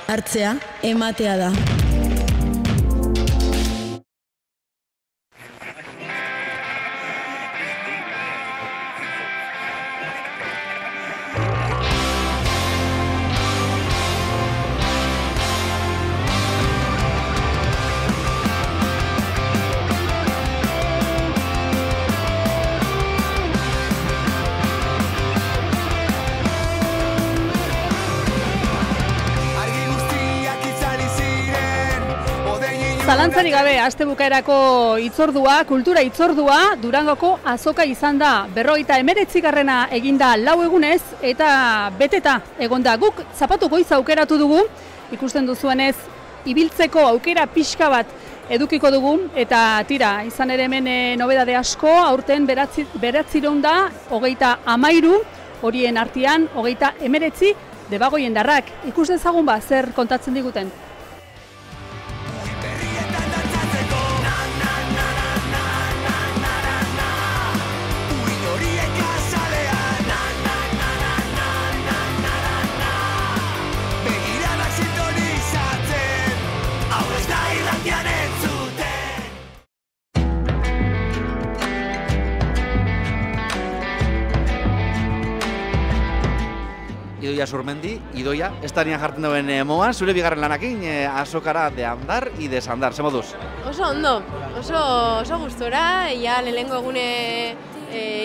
Hartzea, ematea da. Zalantzarik gabe, aste bukaerako hitzordua, kultura hitzordua, Durangoko azoka izan da. 59. eginda 4 egunez eta beteta egonda. Guk zapatu goiza aukeratu dugu, ikusten duzuenez, ibiltzeko aukera pixka bat edukiko dugu, eta tira, izan ere hemen nobedade asko, aurten 913, horien artean 39 debagoiendarrak. Ikus dezagun ba, zer kontatzen diguten. Idoia Surmendi, Idoia, estanian jartzen duen moan, zure bigarren lanakin, azokara de andar y desandar, ze moduz? Oso ondo, oso gustora, ja lehenengo egune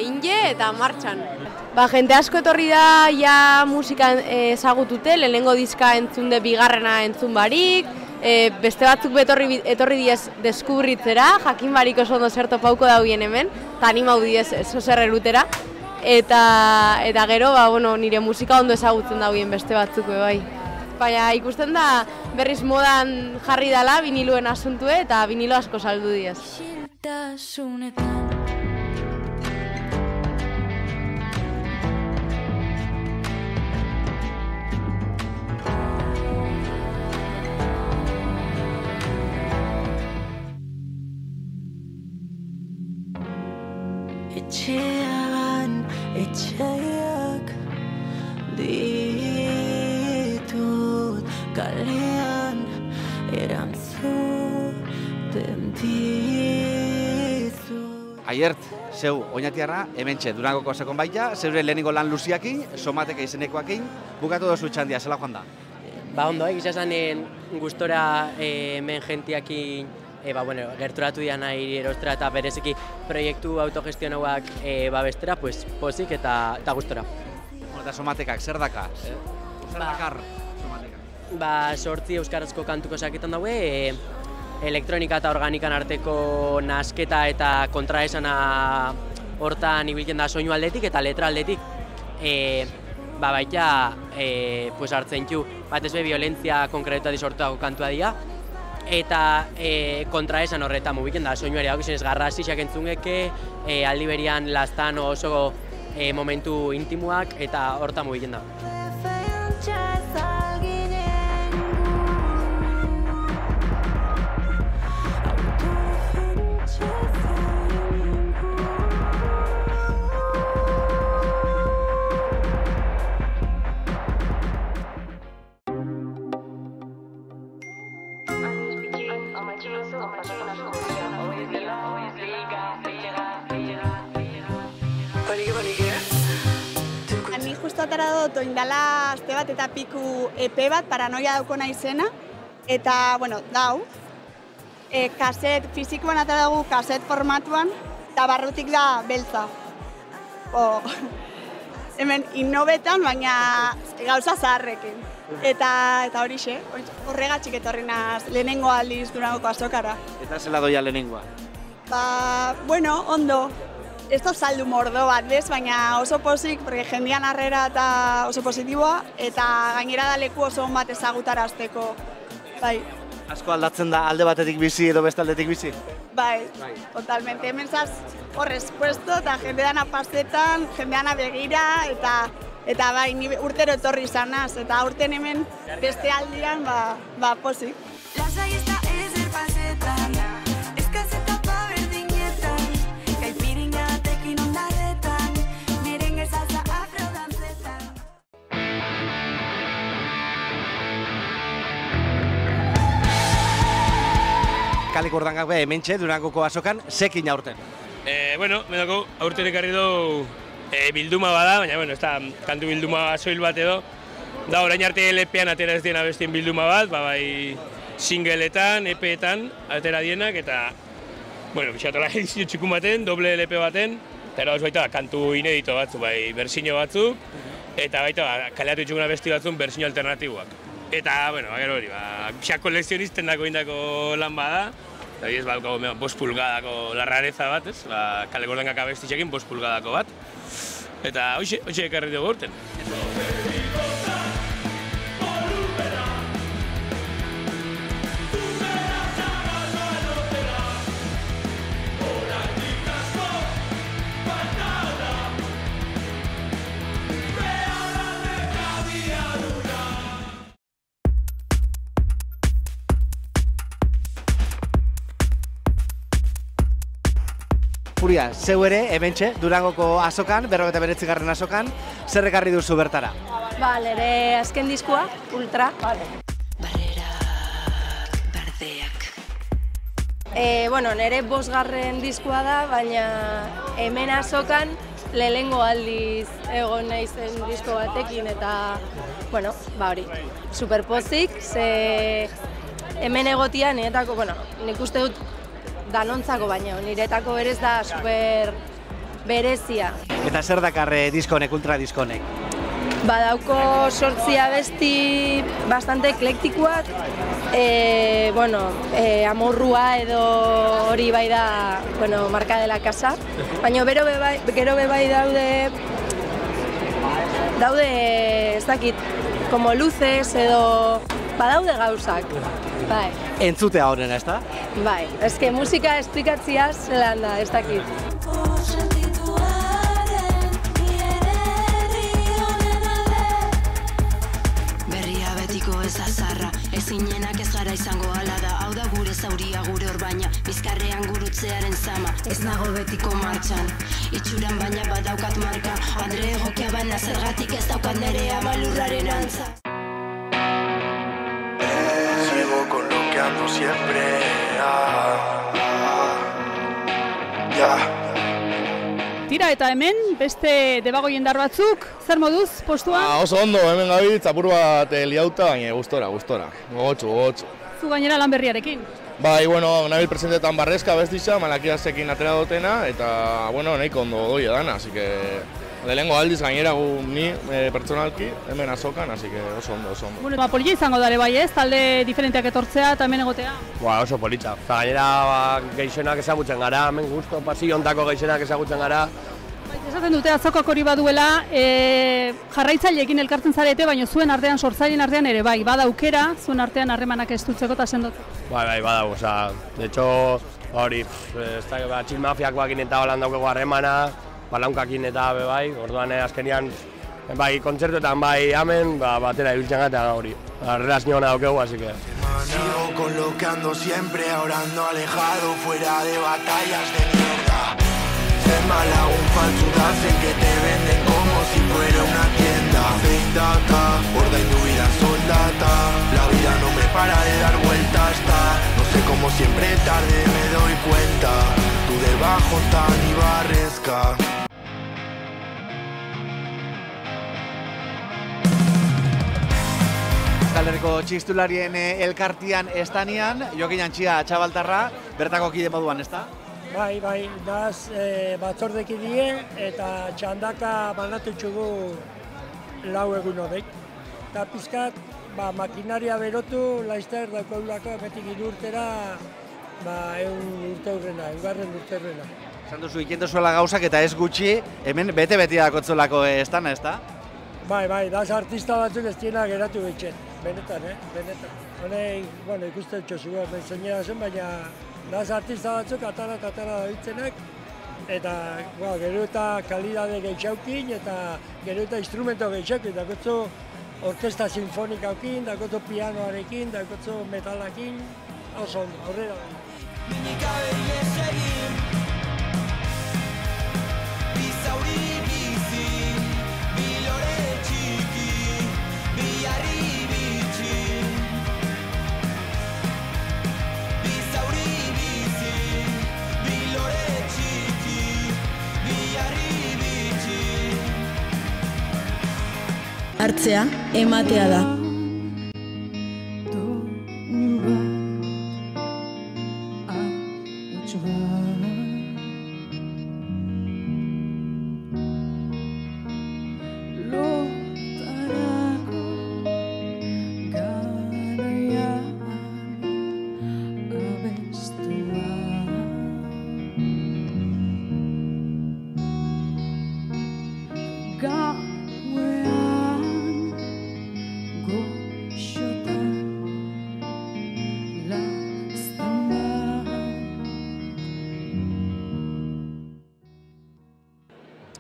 inge eta martxan. Ba, jente asko etorri da, ja musika ezagutute, lehenengo diska entzun bigarrena entzun barik, beste batzuk etorri diez deskubritzera, jakin barik oso ondo zerto pauko daugien hemen, eta animau diez oso zerrerutera. Eta gero, nire musika ondo ezagutzen dagoen beste batzuk bai. Baina ikusten da berriz modan jarri dela viniluen asuntue eta vinilo asko saldu diez. Etxeak ditut kalean erantzuten dizut. Aiert, zeu, oinatiarra, hementxe, Durangoko sekon baita, zeure lehenengo lan luziakin, somateka izenekoakin, bukatu dozu txandia, zela joan da? Ba ondo, gizazanen gustora hemen jentiakin gerturatu dian nahi erostra eta bereziki proiektu autogestionauak babestera, pozik eta gustora. Eta somatekak, zer daka? Zer dakar somatekak? Ba, 8 euskarazko kantuko saketan daue, elektronika eta organikan arteko nasketa eta kontraesana hortan ibilken da soinu aldetik eta letra aldetik. Baita hartzen ju, batez be violentzia konkretua disortuako kantua dira, eta kontraesan horretan mugiken da soinuari hau gizien ez garrasiak entzungeke, aldi berian lastan oso momentu intimuak eta horretan mugiken da. Ni justo atara dut oindala aste bat eta piku EP bat, Paranoia daukona izena, eta, dau, kaset, fizikoan atara dugu kaset formatuan, eta barrutik da beltza. Hemen innobetan, baina gauza zaharrekin. Eta horixe, horregatxik etorri naz lehenengo aldiz Durangoko azokara. Eta zela doia lehenengoa? Ondo. Ez da saldu mordo bat, baina oso pozik, porque jendean harrera eta oso positiboa, eta gainera da leku oso bat ezagutarazteko. Bai. Asko aldatzen da alde batetik bizi edo beste aldetik bizi? Bai, totalmente. Hemen zaz horrez puesto eta jendeana pasetan, jendeana begira, eta bai, ni urtero etorri izanaz, eta urten hemen beste aldian, pozik. Lasai ez da ezer pasetan, eskazeta paberdinetan, kaipiringa tekin ondaretan, merengue salsa afrodantzetan. Kaleko Ordangak be hementxe Durangoko azokan zekin aurten. Bueno, medako aurten ekarri du bilduma bada, baina bueno, ez da kantu bilduma soil bat edo. Da, orain arte LP-an atera ez diena bestien bilduma bat, bai singleetan, EP-etan atera dienak, eta bueno, pixatola edizio txikun baten, doble LP baten, eta eragoz baita kantu inedito batzu, bai bersino batzuk, eta baita kaleatu itxukuna besti batzun bersino alternatiboak. Eta, bueno, gero hori, pixak kolekzionisten dako indako lan bada, eta ez balko 5 pulgadako la rareza bat, ez? Kaleko Ordangak abestitxekin 5 pulgadako bat. Eta hoxe ekarri dugu urten. Puria, zeu ere, hementxe, Durangoko azokan, 59. azokan, zer ekarri duzu bertara? Nire azken diskoa, Ultra. Barrerak berdeak. Nire 5. diskoa da, baina hemen azokan lehengo aldiz egon naizen disko batekin, eta, hori, superpozik, ze hemen egotia niretako, nik uste dut danontzako baina, niretako berez da super berezia. Eta zer dakarre diskonek, Ultra diskonek? Badauko 8 abesti bastante eklektikoak, amorrua edo hori bai da, marka de la casa, baina gero bai daude, ez dakit, como luces edo badaude gauzak. Bai. Entzutea honena, ez da? Bai, eske musika esplikatzia zelan da, ez dakit. Berria betiko ez azarra, ezinenak ez gara izango hala da. Hau da gure zauria gure orbaina, bizkarrean gurutzearen zama. Ez nago betiko martxan, itxuran baina badaukat marka. Andre egokia baina zergatik ez daukat nerea malurraren antza. Siempre, Tira eta hemen, beste debago jendar batzuk, zer moduz, postuan? Oso ondo, hemen gabitz, apur bat liauta, baina gustora, gogotxu. Zu gainera lan berriarekin? Bai, nabil presentetan barrezka bestitza, malakiazekin atera dutena, eta, nahiko ondo doia dana, así que lehengo aldiz gainera ni pertsonalki hemen azokan, así que oso ondo. Polita izango dare bai ez, talde diferenteak etortzea eta hemen egotea? Oso politza. Gainera geixenak ezagutzen gara, hemen guztu pasiontako geixenak ezagutzen gara. Esaten dute azokak hori baduela, jarraitzaileekin elkartzen zarete, baina zuen artean, sortzaileen artean ere bai, bada aukera, zuen artean harremanak estutzeko eta sendotzeko. Bai, badago, de hecho, hori, txil mafiakoakin eta holan daukego harremana, balaunkakin eta bai, orduan azkenian bai kontzertuetan bai hemen, batera ibiltzen gata hori, relazio hona daukegu, así que... Sigo con lo que ando siempre, ahora ando alejado, fuera de batallas de mierda. Ser malagun faltsuda, sé que te venden como si fuera una tienda. Feindata, ordaindu vida soldata, la vida no me para de dar vueltas, no sé cómo siempre tarde me doy cuenta, tú debajo tan y barrezca. Herriko txistularien elkartian estanean, Jokin Antxia Txabaltarra, bertako kide moduan, ezta? Bai, naz batzordeki die eta txandaka banatu txugu 4 egun horrek. Eta pizkat, makinaria berotu, laizter dakoulako, betik 3 urtera, 1 urte hurrena, 2. urte hurrena. Esan duzu, ikendu zuela gauzak eta ez gutxi, hemen bete-beti dakotzolako estana, ezta? Bai, daz artista batzuk ez tiena geratu betxen, benetan, benetan. Hone, ikusten txosu, zainera zen, baina daz artista batzuk atara da ditzenak, eta gero eta kalidade gehiagokin, eta gero eta instrumento gehiagokin, dakotzo orkesta sinfonikaukin, dakotzo pianoarekin, dakotzo metalakin, oso ondo, horrela. Bizauri Hartzea, ematea da.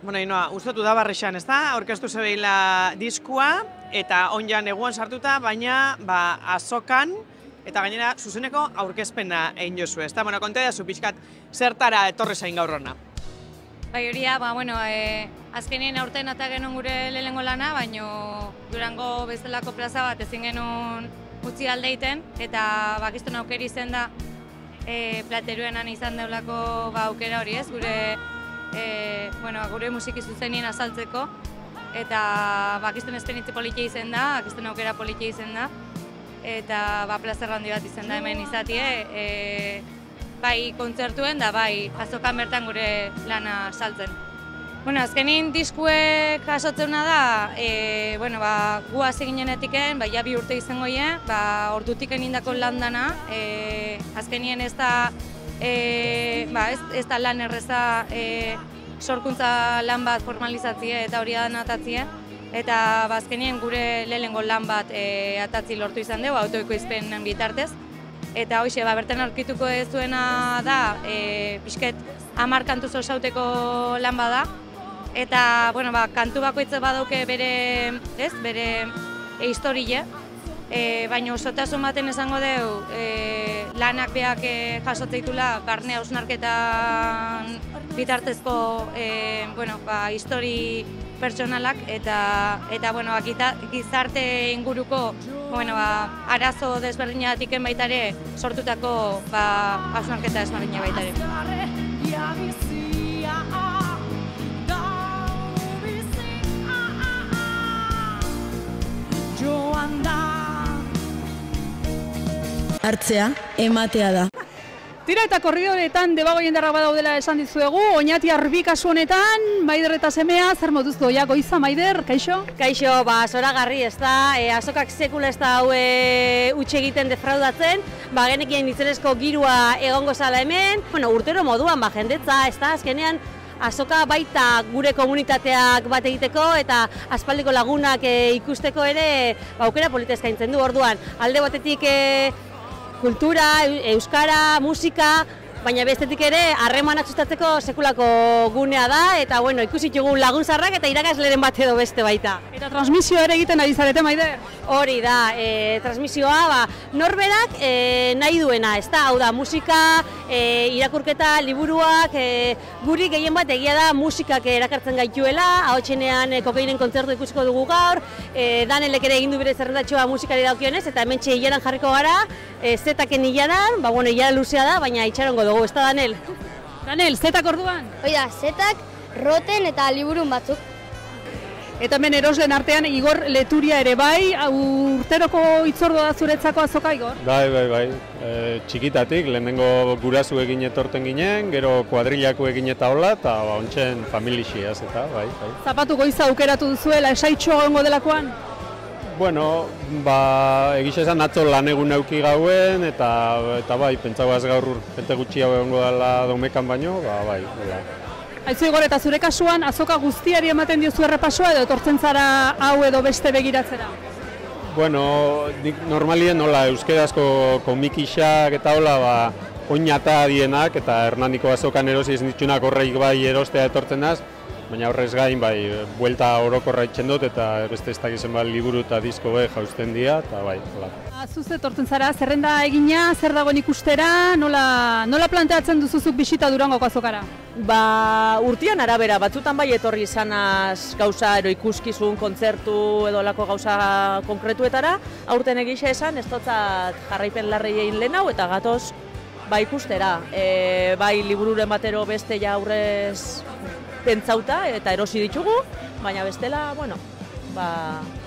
Bueno, Ainoa, ustatu da barrexan, ez da? Aurkeztu zebeila diskua, eta onjan eguan sartuta, baina azokan, eta gainera zuzeneko aurkezpena egin jozu, ez da? Bueno, konta da zu pixkat, zertara etorri zain gaur hona? Bai, horia, azkenien aurten eta genuen gure lehenengo lana, baina Durango bezalako plaza bat ezin genuen utzi aldeiten, eta bakiztun aukeri zen da plateruenan izan deulako aukera hori ez, gure musiki zuzenien azaltzeko, eta bakiztun esperientzi politia izen da, bakiztun aukera politia izen da, eta plazerra handi bat izen da hemen izatie, bai kontzertuen da bai azokan bertan gure lana saltzen. Azkenin diskuek jasotzena da, gu hasi ginenetik, ja 2 urte izango ie, ordutik egindako lan dana, azkenien ez da lan erreza sorkuntza lan bat formalizatzie eta hori da atatzie, eta azkenien gure lehenengo lan bat atatzi lortu izan dugu, autoekoizpen bitartez. Eta hoxe, bertan aurkituko ez duena da, pixket 10 kantuz osauteko lan bada, eta kantu bakoitza badauke bere historie, baina osotasun baten esango dugu lanak beak jasotzeitula barne hausnarketan bitartezko histori pertsonalak eta gizarte inguruko arazo desberdinetatik baita ere sortutako hausnarketa desberdina baita ere. Hartzea, ematea da. Tira eta korridoretan debagoien darra badaudela esan dizuegu, Oñatiar bi kasu honetan, Maider eta semea, zer moduz doia goiza, Maider, kaixo? Kaixo, zoragarri ez da, azokak sekula ez da hau utxe egiten defraudatzen, genekien itzelezko girua egongo zala hemen, urtero moduan jendetza, ez da, azkenean, azoka baita gure komunitateak bat egiteko eta aspaldiko lagunak ikusteko ere aukera polita eskaintzen du orduan. Alde batetik kultura, euskara, musika, baina bestetik ere harremanak sustatzeko sekulako gunea da eta ikusi ditugu laguntzarrak eta irakasleren bat edo beste baita. Eta transmisioa ere egiten ari zarete, Maider? Hori da, transmisioa norberak nahi duena, ez da, hau da, musika, irakurketa, liburuak, guri gehien bat egia da musikak erakartzen gaituela, ahotsenean Kokainen kontzertu ikusiko dugu gaur, Danelek ere egin du bere zerrendatxoa musikari daukionez, eta hementxe hilaran jarriko gara, zetaken hilaran, hilara luzea da, baina itxarongo dugu, ez da, Danel? Danel, zetak orduan? Hoi da, zetak, roten eta liburun batzuk. Eta hemen eroslen artean Igor Leturia ere bai, urteroko hitzordua da zuretzako azoka, Igor? Bai. Txikitatik, lehenengo gurasu egin etorten ginen, gero kuadrilako egin eta hola, eta ontsen familixiaz eta bai. Zapatu goiza aukeratu duzuela, esaitxo egongo delakoan? Bueno, egiz esan atzo lan egun auki gauen, eta bai, pentsagoaz gaur jente gutxi hau egongo dela domekan baino, bai. Aizu Igor, eta zure kasuan, azoka guztiari ematen diozu errepasoa edo etortzen zara hau edo beste begiratzera? Bueno, normalien nola euskerazko komikixak eta hola, oinata dienak eta Hernaniko azokan erosi ez nitsunak horreik bai erostea etortzen az, baina horrez gain bai, buelta orokorra itxen dut eta beste ez dakizen liburu eta disko jausten dira, eta bai, hola. Zuz etortzen zara, zerrenda egina, zer dagoen ikustera, nola planteatzen duzuzuk bisita Durangoko azokara? Urtean arabera, batzutan bai etorri izanaz gauza ikuskizun, kontzertu edo lako gauza konkretuetara, aurten egisa esan, ez dotzat jarraipen larrei egin lehen hau eta gatoz ikustera. Bai libururen batero beste aurrez pentsauta eta erosi ditugu, baina bestela,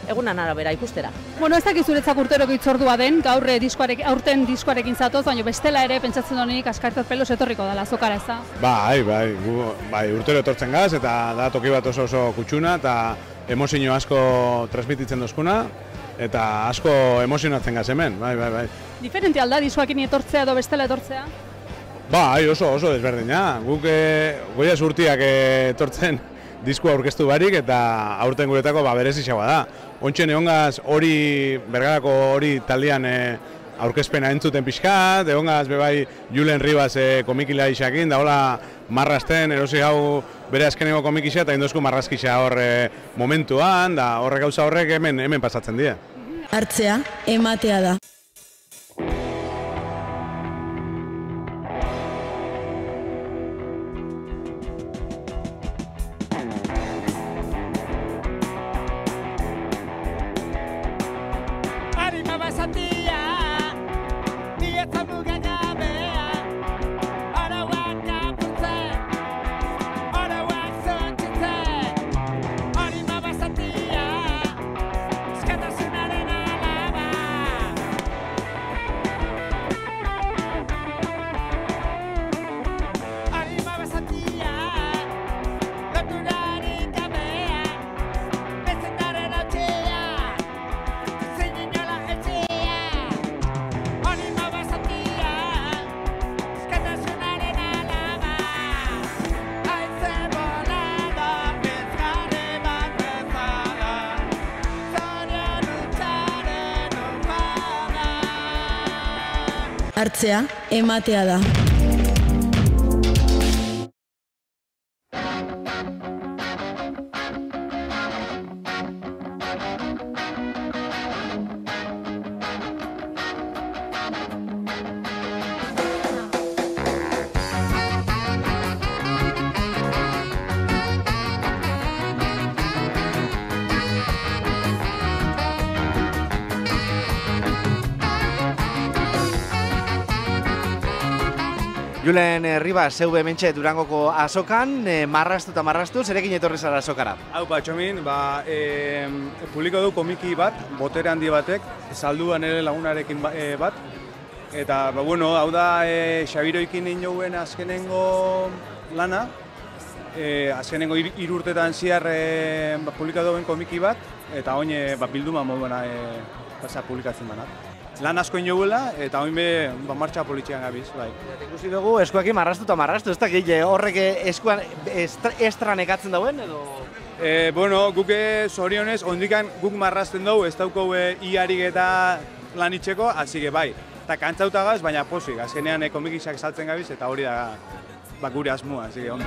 egunan arabera ikustera. Bueno, ez dakit zuretzak urteroko hitzordua den, gaur aurten diskoarekin zatoz, baina bestela ere pentsatzen honik askartzat pelos etorriko dela azokara, ez da? Bai, urtero etortzen gaz, eta da toki bat oso kutxuna, eta emozio asko transmititzen dozkuna, eta asko emozionatzen gaz hemen, bai. Diferente alda diskoakin etortzea edo bestela etortzea? Bai, oso desberdina. Guk goiaz urtiak etortzen diskoa aurkeztu barik, eta aurten guretako berezixagoa da. Ontsen egongaz Bergarako hori taldean aurkezpena entzuten pixkat, egongaz bebai Julen Ribas komikila isakin, da hola marrasten, erosi hau bere azkeneko komikisa eta indozku marrazkisa hor momentuan, da horrek gauza horrek hemen pasatzen dira. Hartzea, ematea da. Hartzea, ematea da. Julen Ribas, zeu hementxe Durangoko azokan, marrastu, zerekin etorri zara azokara? Hau, Txomin, publiko du komiki bat, botere handi batek, salduan ere lagunarekin bat, eta, hau da Xabiroikin inouen azkenengo lana, azkenengo 3 urtetan ziar publiko duen komiki bat, eta oin bilduma moduena publikatzen banak. Lan asko inogula, eta oin martxa politxean gabiz, bai. Ikusi dugu, eskuakin marrastu, ez da horrek eskuan estran ekatzen dauen, edo? Guk zorionez, ondikan guk marrasten dugu, ez dauko iarik eta lan itxeko, hasi bai. Eta kantzautagaz, baina posik, azkenean komikisak saltzen gabiz, eta hori da gure asmoa, hasi ondo.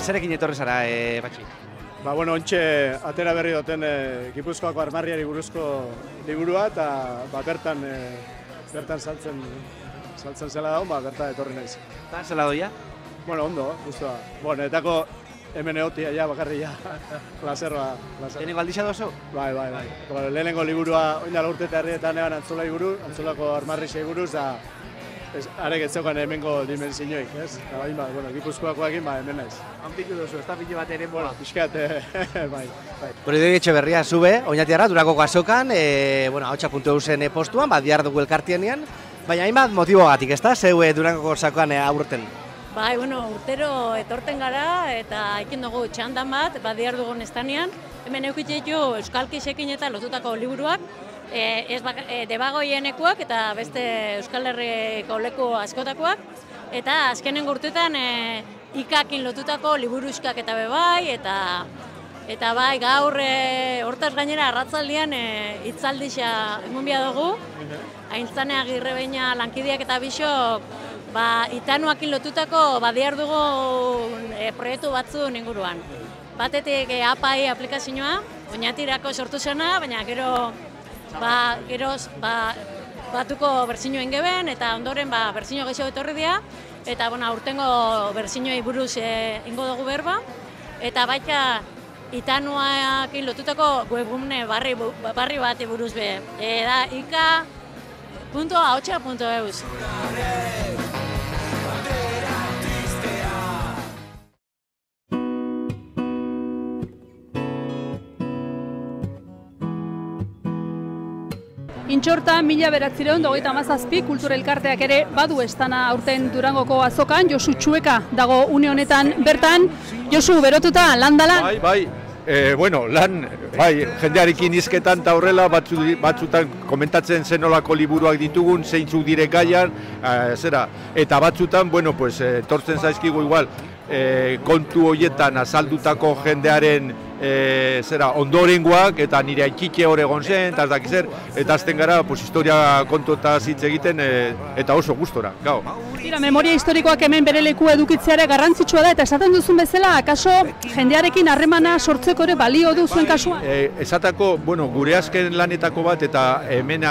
Zerekin etorri zara, Patxi? Ontxe atera berri duten Gipuzkoako armarriari buruzko liburua, eta bertan saltzen zela dago, bertan etorri naiz. Eta zela doia? Ondo, guztua. Etako hemen egotia, bakarri, plazerroa. Lehenengo aldisa dozu? Bai. Lehenengo liburua, oindala urte eta herrietan egan Antzola liburu, Antzolako armarrixei buruz, da arek ez zeukan hemengo dimensioik, ez? Gipuzkoakoakin, hemen naiz. Ampitu duzu, ez da pilo bat ere mola? Piskat, bai. Gure Etxeberria, zube, oinatiarra, Durangoko azokan, ahotsa.eusen postuan, diar dugu elkartienean, baina hainbat motibogatik, ez da, zeu Durangoko azokan aurten? Bai, urtero etorten gara, eta ekin dugu txandan bat, diar dugun estanean, hemen eukitxetu Euskal Kexekin eta lotutako liburuak, debagoienekuak eta beste Euskal Herriko leku askotakoak, eta azkenen urtetan ikakin lotutako liburuskak eta bebai, eta bai gaur hortaz gainera arratzaldian hitzaldixa emunbia dugu, Aintzane Agirrebeina lankideak eta bisok itanuakin lotutako diar dugu proiektu batzun inguruan. Batetik API aplikazioa, oinatirako sortu zena, baina gero batuko berzinoen geben, eta ondoren berzino gehiago etorri dira, eta aurtengo berzinoei buruz ingo dugu berba, eta baita itanuakin lotutako webgune barri bat buruz be. Da ika.ahotsa.eus. Intxorta, 1997 kultura elkarteak ere badu estana aurten Durangoko azokan. Josu Txueka dago une honetan bertan. Josu, berotuta, lan da lan? Bai, lan, jendearekin izketan eta horrela batzutan komentatzen zenolako liburuak ditugun, zeintzuk dire gaian, eta batzutan, tortzen zaizkigu igual, kontu horietan azaldutako jendearen ondorengoak eta nire aikike hor egon zen, eta azten gara historia kontu eta hitz egiten eta oso gustora, gau. Tira, memoria historikoak hemen bere leku edukitzeare garrantzitsua da, eta esaten duzun bezala, akaso jendearekin harremana sortzeko ere balio du zuen kasua? Esatako, gure azken lanetako bat eta hemen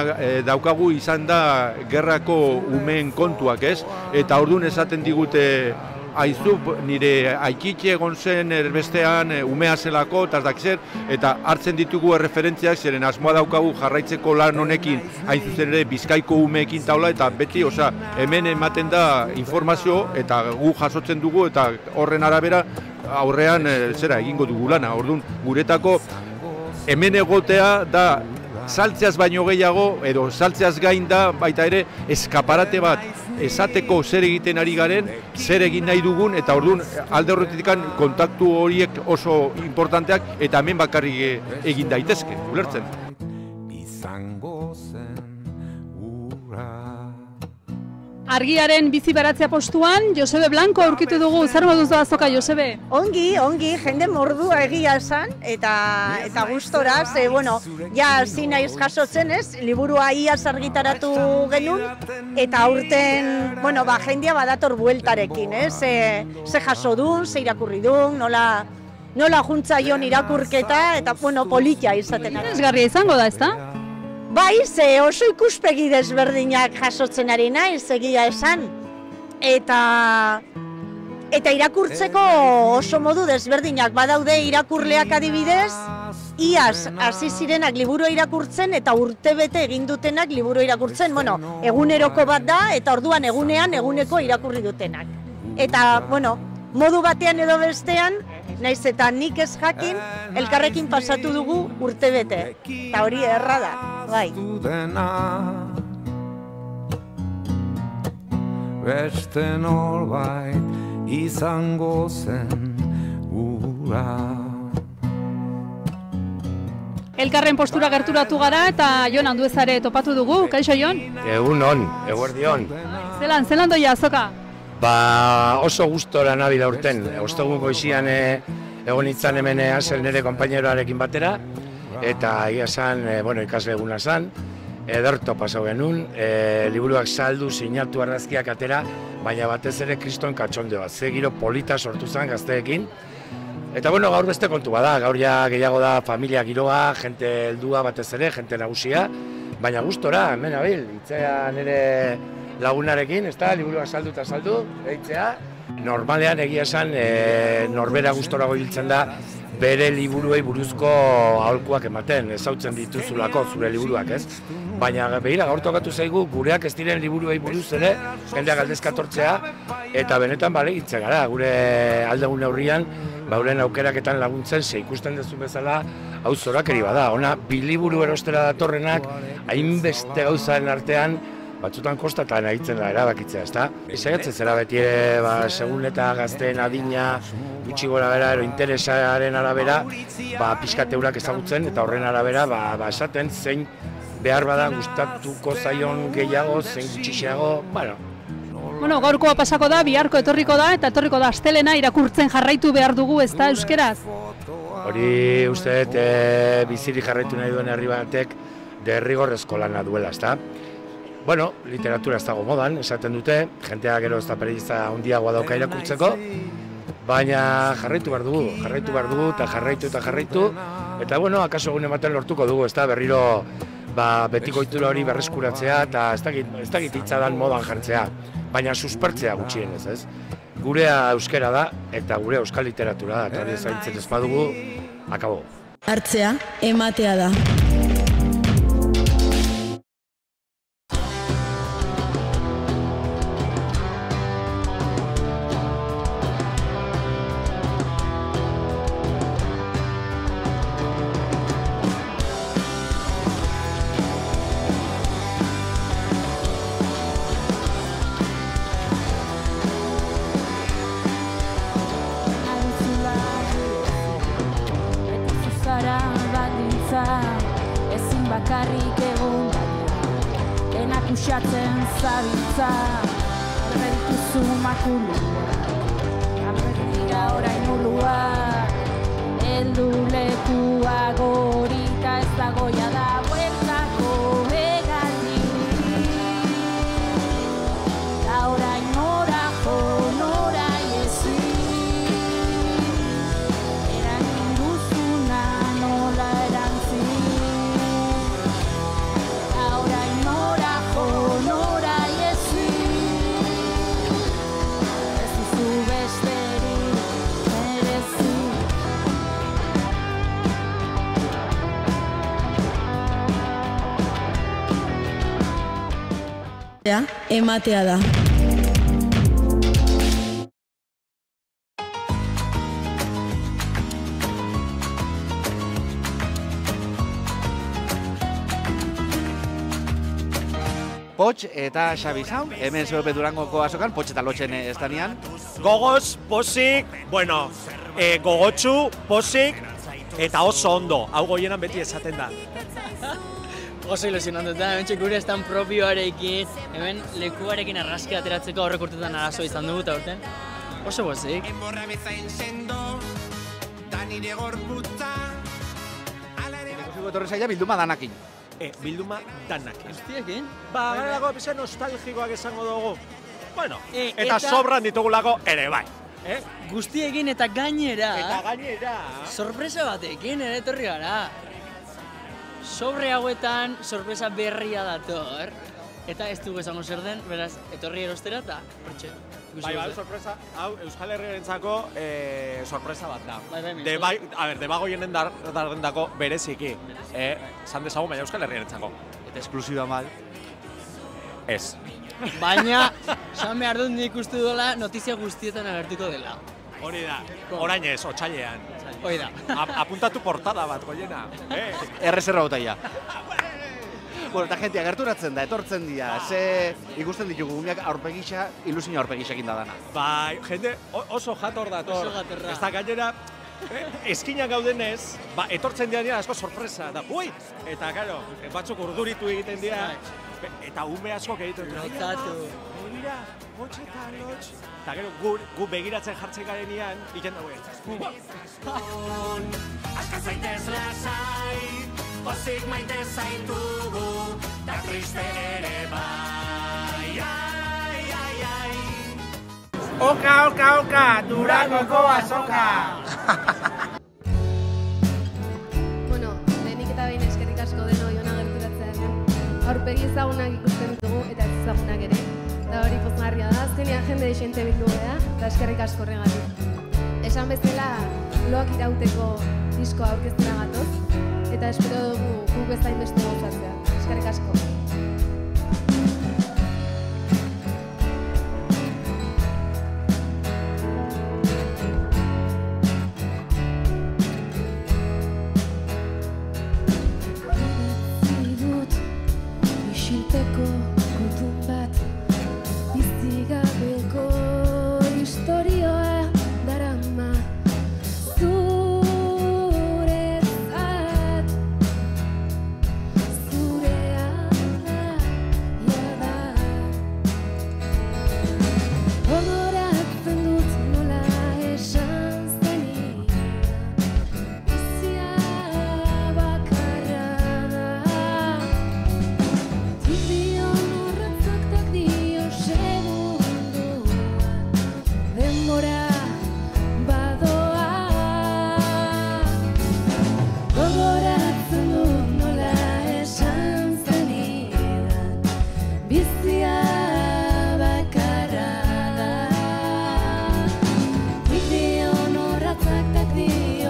daukagu izan da gerrako umeen kontuak, ez? Eta orduan esaten digute aizu, nire aikitxe egon zen erbestean umea zelako, eta hartzen ditugu erreferentziak, zeren asmoa daukagu jarraitzeko lan honekin, hain zuzen ere Bizkaiko umeekin taula, eta beti, hemen ematen da informazio, eta gu jasotzen dugu, eta horren arabera aurrean egingo dugu lana. Orduan, guretako hemen egotea da saltzeaz baino gehiago, edo saltzeaz gain da baita ere eskaparate bat, esateko zer egiten ari garen, zer egin nahi dugun, eta orduan alde horretik kontaktu horiek oso importanteak, eta hemen bakarrik egin daitezke, ulertzen. Argiaren bizi baratzea postuan, Josebe Blanco aurkitu dugu. Zer moduz da azoka, Josebe? Ongi, jende mordua egia esan, eta gustora, ja hasi naiz jasotzen ez, liburua iaz argitaratu genuen, eta aurten, jendea badator bueltarekin, ez, ze jaso duen, ze irakurri duen, nola juntzaion irakurketa, eta, politia izaten. Interesgarria izango da, ezta? Bai, ze oso ikuspegi desberdinak jasotzen ari naiz, egia esan. Eta irakurtzeko oso modu desberdinak badaude irakurleak adibidez, iaz hasi zirenak liburua irakurtzen eta urtebete egin dutenak liburua irakurtzen. Eguneroko bat da eta orduan eguneko irakurri dutenak. Eta, modu batean edo bestean, naiz eta nik ez jakin, elkarrekin pasatu dugu urtebete. Eta hori erra da, bai. Beste norbait izango zen gura. Elkarren postura gerturatu gara eta Jon Anduezare topatu dugu. Kaixo, Jon? Egunon, eguerdion. Zelan doia azoka? Oso gustora nabil aurten. Ostegun goizian egon itzan hemen Asel nire konpaineroarekin batera, eta egia esan, ikasle eguna zan, ederto pasau genuen, liburuak saldu, sinatu argazkiak atera, baina batez ere kriston katxondeoa, ze giro polita sortu zen gazteekin. Eta gaur beste kontu bada, gaur ja gehiago da familia giroa, jente heldua batez ere, jente nagusia, baina gustora, hemen abil, itzea nire lagunarekin, liburuak saldu eta saldu, eitzea. Normalean egia esan, norbera gustora goibiltzen da, bere liburuei buruzko aholkuak ematen, ezautzen dituzulako zure liburuak, ez? Baina behira, gaur tokatu zaigu, gureak ez diren liburuei buruz ere, jendeak galdezkatortzea, eta benetan balegitzen gara, gure aldegun neurrian, bauren aukeraketan laguntzen, ze ikusten duzu bezala, hau zorakeri bada, ona, bi liburu erostera datorrenak, hainbeste gauzaren artean, batzutan kostatan egitzen da erabakitzea, ezta? Izagatzen zera beti ere, segun eta gazteen adina, gutxi gora bera, interesaren arabera, pixkat eurak ezagutzen, eta horren arabera, esaten zein behar bada gustatuko zaion gehiago, zein gutxixeago, gaurkoa pasako da, biharko etorriko da, eta etorriko da astelena irakurtzen jarraitu behar dugu, ezta, euskeraz? Hori uste dut bizirik jarraitu nahi duen herri batek derrigorrezko lana duela, ezta? Literatura ez dago modan, esaten dute, jentea gero ez da pereza handiagoa dauka irakurtzeko, baina jarraitu behar dugu, eta jarraitu, eta akaso egun ematen lortuko dugu, ez da, berriro betiko itura hori berreskuratzea, eta ez dakit hitzadan modan jartzea, baina suspertzea gutxienez, ez? Gurea euskera da, eta gure euskal literatura da, eta hori zaintzen ez badugu, Akabo. Hartzea, ematea da. Ezin bakarrik egon baina, denak usatzen zabiltza, berdituzu makulua, abertira orain urruak, heldu lekua gorita ez dagoia da bueltako hegaldirik, da orain nora jo, nora ezin, eragin duzuna nola ematea da. Potx eta Xabi Zaun, hemen zeope Durangoko azokan, Potx eta Lotxen estanean. Gogoz, posik, bueno, gogotsu, posik, eta oso ondo, hau goienan beti esaten da. Oso ilusionantuta, hemen gure estan propioarekin, hemen lekuarekin arraski ateratzeko aurrek urtetan arazo izan dugu eta urten. Oso bozik. Ikusiko etorri zaila bilduma danakin. Bilduma danakin. Guztiekin? Ba, garelako pizan nostalgikoak esango dugu. Bueno, eta sobran ditugulako ere bai. Guztiekin eta gainera. Eta gainera. Sorpresa batekin ere etorri gara. Sobre hauetan sorpresa berria dator, eta ez dugu esango zer den, beraz, etorri erostera eta hortxe. Bai, sorpresa, hau Euskal Herriarentzako sorpresa bat da. Bai, Debagoienen dardendako bereziki. Zan dezagun, baina Euskal Herriarentzako. Eta esklusiba mal. Ez. Baina, esan behar dut nik uste duela notizia guztietan agertuko dela. Hori da, orain ez, otsailean. Hori da. Apuntatu portada bat, goiena. Erreserra botaia. Bueno, eta jentia gerturatzen da, etortzen dira, ze ikusten ditugu gumiak aurpegisa, ilusio aurpegisekin da dana. Bai, jende oso jator dator. Oso jatorra. Ez da gainera, eskinak gaudenez, etortzen dira asko sorpresa da. Ui! Eta, karo, batzuk urduritu egiten dira, eta ume asko egiten dira. Notatu. Begira, Potx eta Lotx. Eta gero, gu begiratzen jartzen garenean, iken dagoen. Aska zaitez lasai, pozik maite zaitugu, da triste ere bai, ai, ai, ai. Oka, oka, oka, Durangoko azoka! Bueno, lehenik eta behin eskerrik asko denoi hona gerturatzearen. Aurpegi ezagunak ikusten ditugu eta ez ezagunak ere. Eta hori pozgarria da, azkenean jende desente bildu gara, eta eskerrik asko horregatik. Esan bezala, loak irauteko diskoa aurkeztera gatoz, eta espero dugu guk bezain beste gozatzea. Eskerrik asko.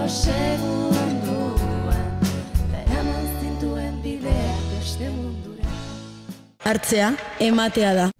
Segun Hartzea, ematea da.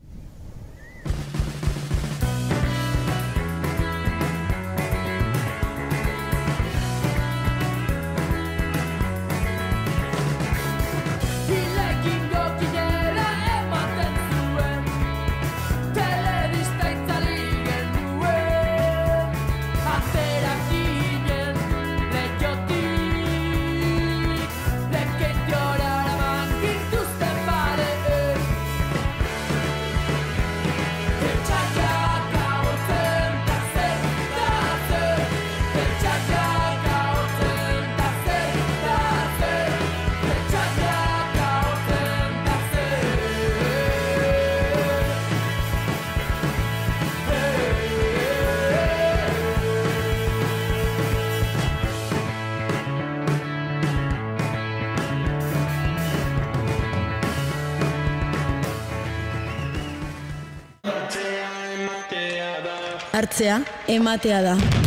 Hartzea, ematea da.